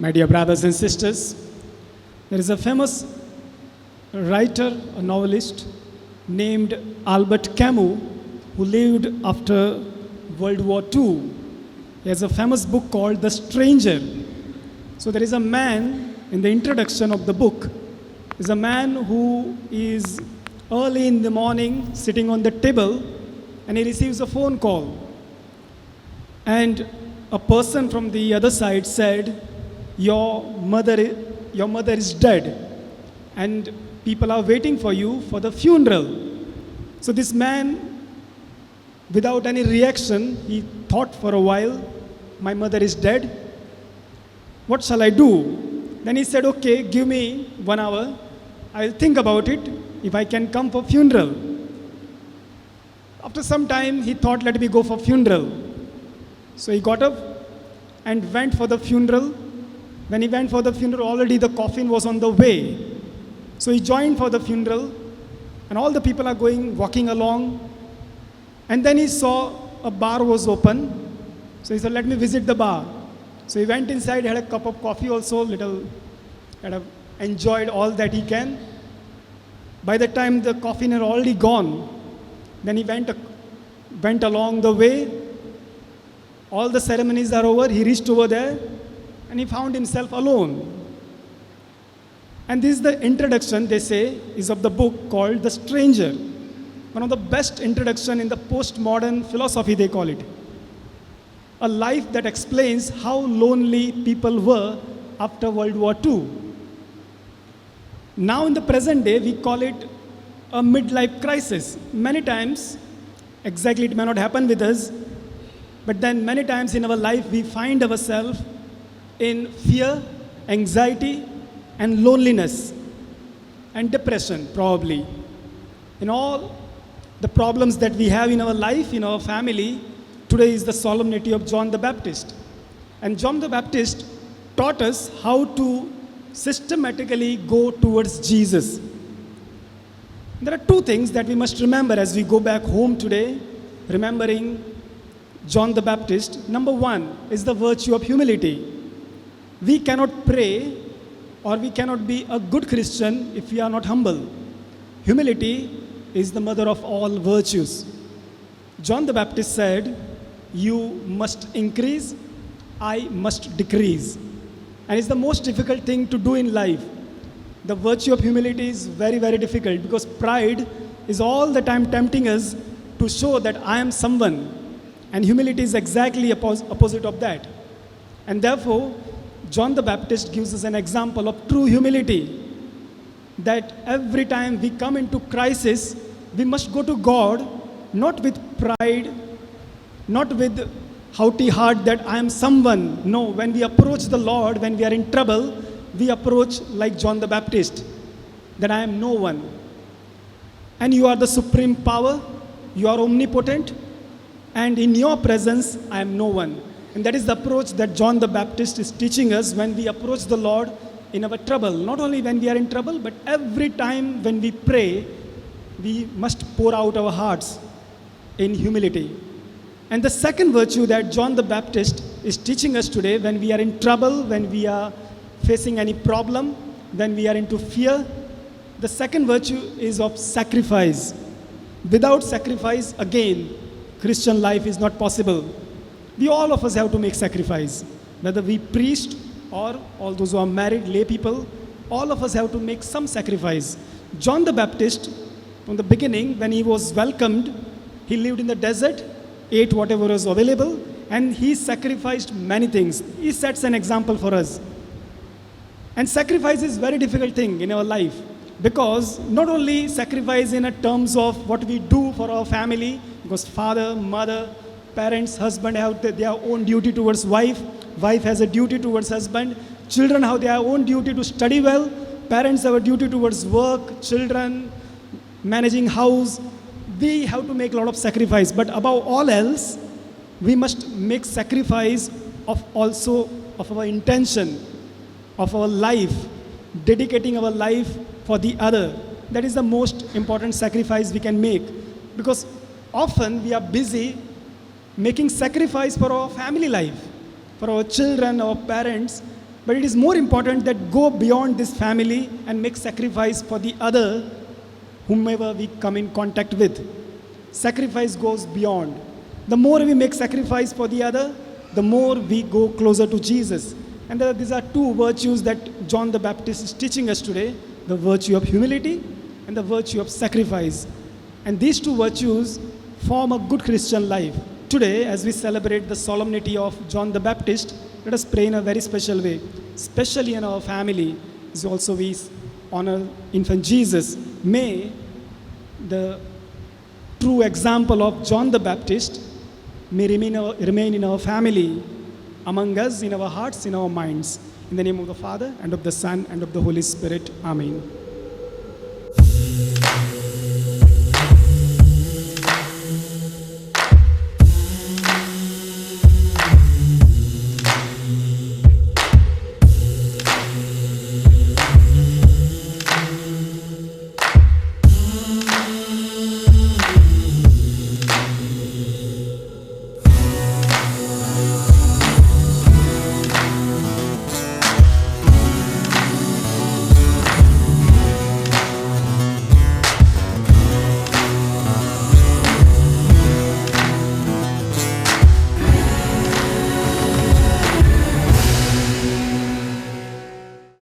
My dear brothers and sisters, there is a famous writer, a novelist named Albert Camus who lived after World War II. He has a famous book called The Stranger. So there is a man in the introduction of the book, is a man who is early in the morning sitting on the table and he receives a phone call. And a person from the other side said, your mother is dead and people are waiting for you for the funeral. So this man, without any reaction, he thought for a while, my mother is dead. What shall I do? Then he said, okay, give me 1 hour. I'll think about it if I can come for funeral. After some time, he thought, let me go for funeral. So he got up and went for the funeral. When he went for the funeral, already the coffin was on the way. So he joined for the funeral, and all the people are walking along. And then he saw a bar was open. So he said, let me visit the bar. So he went inside, had a cup of coffee also, enjoyed all that he can. By the time the coffin had already gone, then he went along the way. All the ceremonies are over. He reached over there, and he found himself alone. And this is the introduction, they say, is of the book called The Stranger. One of the best introduction in the postmodern philosophy, they call it. A life that explains how lonely people were after World War II. Now in the present day, we call it a midlife crisis. Many times, exactly it may not happen with us, but then many times in our life, we find ourselves in fear, anxiety, and loneliness, and depression, probably. In all the problems that we have in our life, in our family, today is the solemnity of John the Baptist. And John the Baptist taught us how to systematically go towards Jesus. There are two things that we must remember as we go back home today, remembering John the Baptist. Number one is the virtue of humility. We cannot pray or we cannot be a good Christian if we are not humble. Humility is the mother of all virtues. John the Baptist said, you must increase, I must decrease. And it's the most difficult thing to do in life. The virtue of humility is very, very difficult because pride is all the time tempting us to show that I am someone. And humility is exactly opposite of that. And therefore, John the Baptist gives us an example of true humility. That every time we come into crisis, we must go to God, not with pride, not with haughty heart that I am someone. No, when we approach the Lord, when we are in trouble, we approach like John the Baptist, that I am no one. And you are the supreme power, you are omnipotent, and in your presence, I am no one. And that is the approach that John the Baptist is teaching us when we approach the Lord in our trouble. Not only when we are in trouble, but every time when we pray, we must pour out our hearts in humility. And the second virtue that John the Baptist is teaching us today, when we are in trouble, when we are facing any problem, when we are into fear, the second virtue is of sacrifice. Without sacrifice, again, Christian life is not possible. We all of us have to make sacrifice. Whether we priest or all those who are married, lay people, all of us have to make some sacrifice. John the Baptist, from the beginning, when he was welcomed, he lived in the desert, ate whatever was available, and he sacrificed many things. He sets an example for us. And sacrifice is a very difficult thing in our life, because not only sacrifice in terms of what we do for our family, because father, mother, parents, husband have their own duty towards wife, wife has a duty towards husband, children have their own duty to study well, parents have a duty towards work, children, managing house. We have to make a lot of sacrifice, but above all else, we must make sacrifice of our intention, of our life, dedicating our life for the other. That is the most important sacrifice we can make, because often we are busy making sacrifice for our family life, for our children, our parents, But it is more important that go beyond this family and make sacrifice for the other, whomever we come in contact with. Sacrifice goes beyond. The more we make sacrifice for the other, the more we go closer to Jesus. And these are two virtues that John the Baptist is teaching us today, the virtue of humility and the virtue of sacrifice. And these two virtues form a good Christian life. Today, as we celebrate the solemnity of John the Baptist, let us pray in a very special way, especially in our family, as also we honor infant Jesus. May the true example of John the Baptist may remain in our family, among us, in our hearts, in our minds. In the name of the Father, and of the Son, and of the Holy Spirit. Amen.